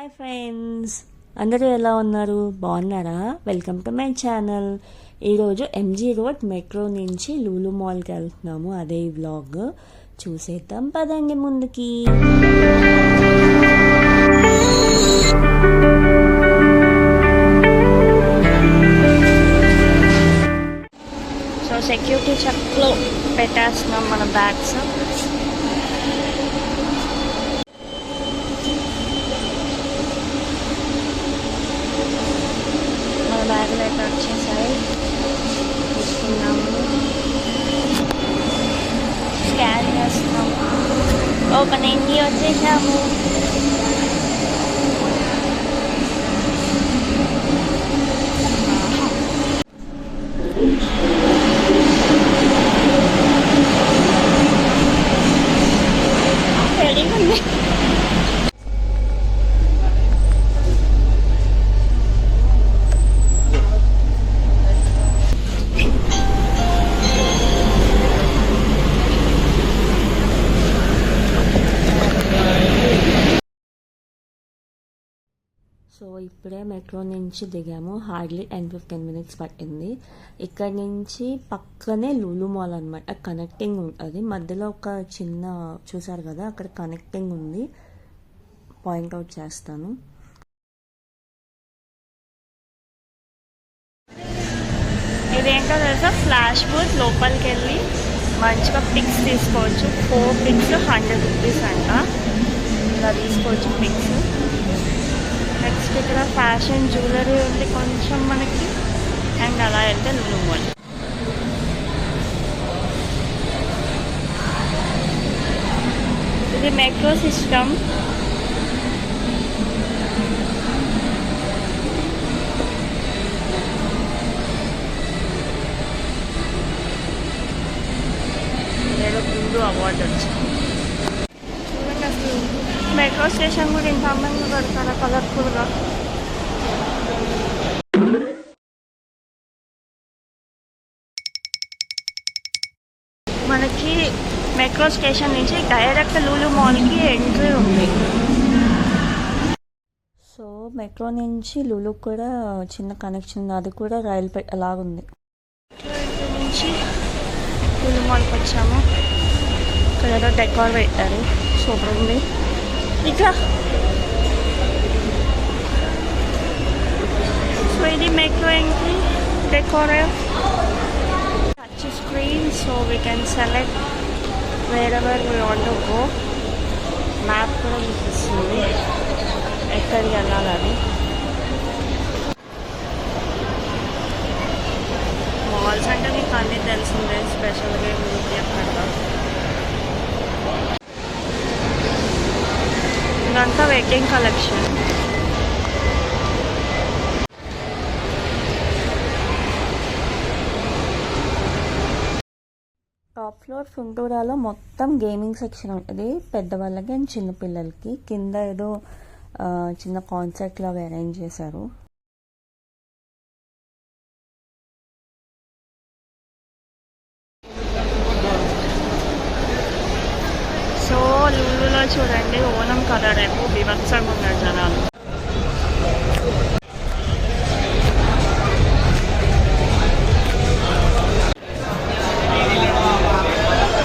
Hi friends, అందరూ ఎలా ఉన్నారు? బాగున్నారా? Welcome to my channel. ఈరోజు ఎంజీ రోడ్ మెట్రో నుంచి లూలు మాల్కి వెళ్తున్నాము. అదే ఈ వ్లాగ్ చూసేద్దాం పదండి ముందుకి. సో సెక్యూరిటీ చెక్లో పెట్టేస్తున్నాం మన బ్యాగ్స్. బ్యాగులు అయితే వచ్చేసాయి, తీసుకున్నాము, స్కాన్ చేస్తున్నాము. ఓపెనింగ్కి వచ్చేసాము. రెడీగా ఉంది. సో ఇప్పుడే మెట్రో నుంచి దిగాము. హార్డ్లీ 10-15 మినిట్స్ పట్టింది. ఇక్కడ నుంచి పక్కనే లూలు మాల్ అనమాట. కనెక్టింగ్ ఉంటుంది మధ్యలో. ఒక చిన్న చూసారు కదా, అక్కడ కనెక్టింగ్ ఉంది, పాయింట్అవుట్ చేస్తాను. ఇదేంటో తెలుసా, ఫ్లాష్ బూత్. లోపలికి వెళ్ళి మంచిగా పిక్స్ తీసుకోవచ్చు. 4 పిక్స్ 100 రూపీస్ అంట. ఇలా తీసుకోవచ్చు పిక్స్. నెక్స్ట్ ఇక్కడ ఫ్యాషన్ జ్యువెలరీ ఉంది కొంచెం మనకి. అండ్ అలా వెళ్తే లూలు మాల్. ఇది మెట్రో సిస్టమ్. ఏదో ముందు అవార్డు వచ్చింది. చూడండి, అసలు మెట్రో స్టేషన్ కూడా ఇంత అందంగా కడతారా, కలర్ఫుల్గా. మనకి మెట్రో స్టేషన్ నుంచి డైరెక్ట్ లూలు మాల్కి ఎంట్రీ ఉంది. సో మెట్రో నుంచి లూలు కూడా చిన్న కనెక్షన్ ఉంది. అది కూడా రైలు అలాగుంది. ఎంట్రీ నుంచి లూలు మాల్కి వచ్చాము. ఇక్కడ ఏదో డెకార్ పెట్టారు, సూపర్ ఉంది. ఇక్కడ సో ఇది metro entry. Decor touch screen, so we can select wear ever we want to go. Map కూడా చూపిస్తుంది ఎక్కడికి వెళ్ళాలని. మాల్స్ అంటే మీకు అన్నీ తెలిసిందే, స్పెషల్గా ఏమి అక్కడ. ఇదంతా వెడ్డింగ్ కలెక్షన్. టాప్ ఫ్లోర్ ఫుంటూరాలో మొత్తం గేమింగ్ సెక్షన్ ఉంటుంది, పెద్దవాళ్ళకి అండ్ చిన్నపిల్లలకి. కింద ఏదో చిన్న కాన్సర్ట్ లాగా అరేంజ్ చేశారు. సో లూలులో చూడండి, ఓనం కదా రేపు, వివత్సంగా ఉన్నారు జనాలు.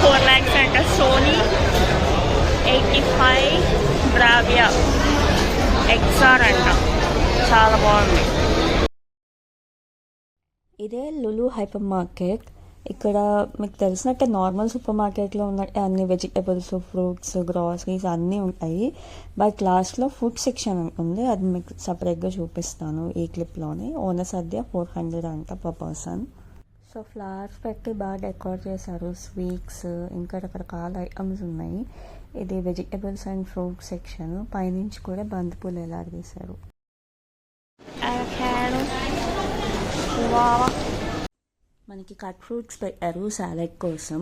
$4 అంట. సోనీ 85 బ్రావియా XR అంట. చాలా బాగుంది. ఇదే లులు హైపర్ మార్కెట్. ఇక్కడ మీకు తెలిసినట్టే నార్మల్ సూపర్ మార్కెట్లో ఉన్నట్టే అన్ని వెజిటబుల్స్, ఫ్రూట్స్, గ్రాసరీస్ అన్నీ ఉంటాయి. బట్ లాస్ట్లో ఫుడ్ సెక్షన్ ఉంటుంది, అది మీకు సపరేట్గా చూపిస్తాను ఈ క్లిప్లోనే. ఓనర్ సద్య 400 అంట పర్ పర్సన్. సో ఫ్లవర్స్ పెట్టి బాగా డెకరేట్ చేశారు. స్వీట్స్ ఇంకా రకరకాల ఐటమ్స్ ఉన్నాయి. ఇది వెజిటబుల్స్ అండ్ ఫ్రూట్ సెక్షన్. పైనుంచి కూడా బంతిపూలు ఎలా తీశారు. మనకి కట్ ఫ్రూట్స్ పెట్టారు సాలెడ్ కోసం,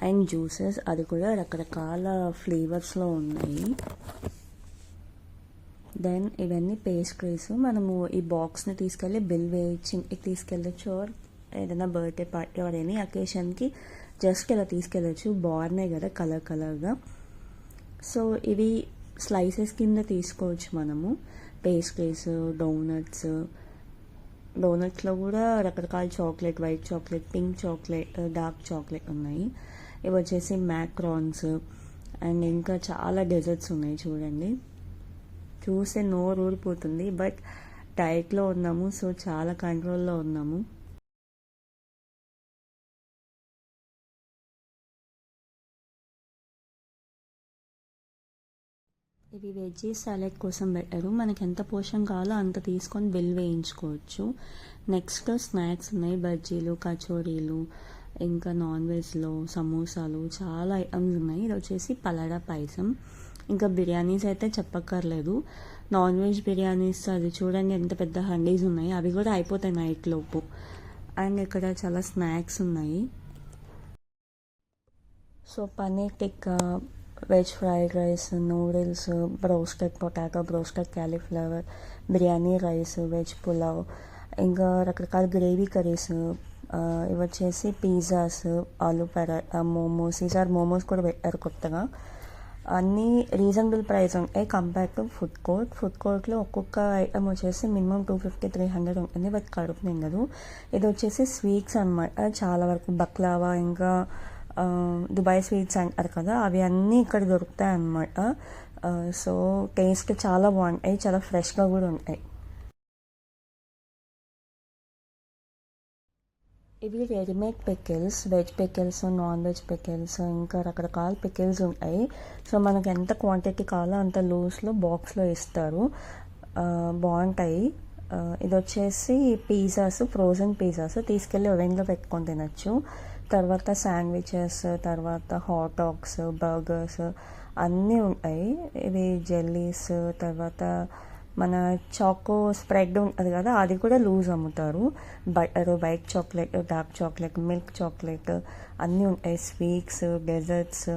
అండ్ జ్యూసెస్. అది కూడా రకరకాల ఫ్లేవర్స్లో ఉన్నాయి. దెన్ ఇవన్నీ పేస్ట్రీస్. మనము ఈ బాక్స్ని తీసుకెళ్ళి బిల్ వేయించి ఇంటికి తీసుకెళ్ళచ్చు. ఏదైనా బర్త్డే పార్టీ ఆర్ ఎనీ అకేషన్కి జస్ట్ ఇలా తీసుకెళ్ళచ్చు. బాగున్నాయి కదా కలర్ కలర్గా. సో ఇవి స్లైసెస్ కింద తీసుకోవచ్చు మనము. పేస్ట్రీస్, డోనట్స్లో కూడా రకరకాల chocolate, white chocolate, pink chocolate, dark chocolate ఉన్నాయి. ఇవి వచ్చేసి మ్యాక్రాన్స్ అండ్ ఇంకా చాలా డెజర్ట్స్ ఉన్నాయి. చూడండి, చూస్తే నోరు ఊరిపోతుంది. బట్ డైట్లో ఉన్నాము, సో చాలా కంట్రోల్లో ఉన్నాము. ఇవి వెజ్జీ సాలెడ్ కోసం పెట్టారు. మనకి ఎంత పోర్షన్ కావాలో అంత తీసుకొని బిల్ వేయించుకోవచ్చు. నెక్స్ట్ స్నాక్స్ ఉన్నాయి, బజ్జీలు, కచోరీలు, ఇంకా నాన్ వెజ్లో సమోసాలు, చాలా ఐటమ్స్ ఉన్నాయి. ఇది వచ్చేసి పలాడా పాయసం. ఇంకా బిర్యానీస్ అయితే చెప్పక్కర్లేదు. నాన్ వెజ్ బిర్యానీస్ అది చూడండి ఎంత పెద్ద హండీస్ ఉన్నాయి, అవి కూడా అయిపోతాయి నైట్ లోపు. అండ్ ఇక్కడ చాలా స్నాక్స్ ఉన్నాయి. So paneer tikka, veg fried rice, noodles, broasted potato, broasted cauliflower, biryani rice, veg pulao, ఇంకా రకరకాల గ్రేవీ కర్రీస్, ఇవి వచ్చేసి పిజ్జాస్, ఆలూ పరాటా, మోమోస్. ఈసారి మోమోస్ కూడా పెట్టారు కొత్తగా. అన్నీ రీజనబుల్ ప్రైస్ ఉంటాయి కంపేర్ టు ఫుడ్ కోర్ట్లో ఒక్కొక్క ఐటమ్ వచ్చేసి మినిమం 250-300 ఉంటుంది. బట్ కడుపు నిండదు. ఇది వచ్చేసి స్వీట్స్ అనమాట. చాలా వరకు బక్లావా, ఇంకా దుబాయ్ స్వీట్స్ అంటారు కదా, అవి అన్నీ ఇక్కడ దొరుకుతాయి అన్నమాట. సో టేస్ట్ చాలా బాగుంటాయి, చాలా ఫ్రెష్గా కూడా ఉంటాయి. ఇవి readymade pickles, veg pickles, non veg pickles, ఇంకా రకరకాల పికిల్స్ ఉంటాయి. సో మనకు ఎంత క్వాంటిటీ కావాలో అంత లూస్లో బాక్స్లో ఇస్తారు. బాగుంటాయి. ఇది వచ్చేసి పిజ్జాస్, ఫ్రోజన్ పిజ్జాస్ తీసుకెళ్ళి ఓవెన్లో పెట్టుకొని తినచ్చు. తర్వాత శాండ్విచెస్, తర్వాత హాట్ డాగ్స్, బర్గర్స్ అన్నీ ఉంటాయి. ఇవి జెల్లీస్, తర్వాత మన చాకో స్ప్రెడ్ ఉంటుంది కదా, అది కూడా లూజ్ అమ్ముతారు. Butter, white chocolate, dark chocolate, milk chocolate అన్నీ ఉంటాయి. Sweets, desserts.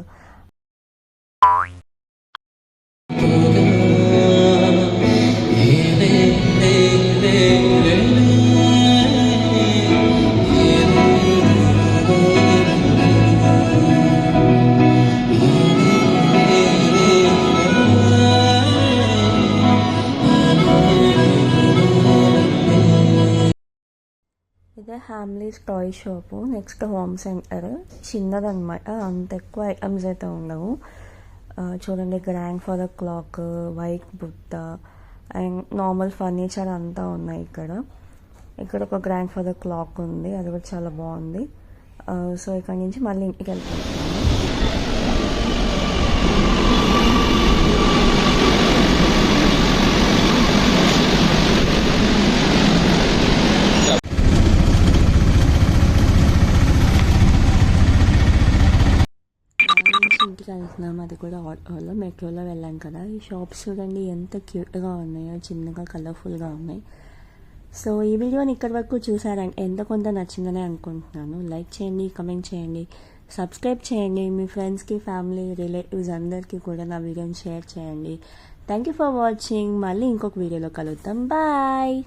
ఇదే Hamleys toy shop. Next home centre. చిన్నదనమాట, అంత ఎక్కువ ఐటమ్స్ అయితే ఉండవు. చూడండి, గ్రాండ్ ఫాదర్ క్లాక్, వైట్ బుట్ట అండ్ నార్మల్ ఫర్నిచర్ అంతా ఉన్నాయి ఇక్కడ. ఇక్కడ ఒక గ్రాండ్ ఫాదర్ క్లాక్ ఉంది, అది కూడా చాలా బాగుంది. సో ఇక్కడ నుంచి మళ్ళీ ఇంటికి వెళ్ళిపోతున్నాను. ఇంటికి వెళ్తున్నాం, అది కూడా ఆటోలో. మెట్రోలో వెళ్ళాం కదా. ఈ షాప్స్ చూడండి ఎంత క్యూట్గా ఉన్నాయో, చిన్నగా కలర్ఫుల్గా ఉన్నాయి. సో ఈ వీడియోని ఇక్కడి వరకు చూసారంటే ఎంత కొంత నచ్చిందని అనుకుంటున్నాను. లైక్ చేయండి, కమెంట్ చేయండి, సబ్స్క్రైబ్ చేయండి. మీ ఫ్రెండ్స్కి, ఫ్యామిలీ, రిలేటివ్స్ అందరికీ కూడా నా వీడియోని షేర్ చేయండి. Thank you for watching. మళ్ళీ ఇంకొక వీడియోలో కలుద్దాం. బాయ్.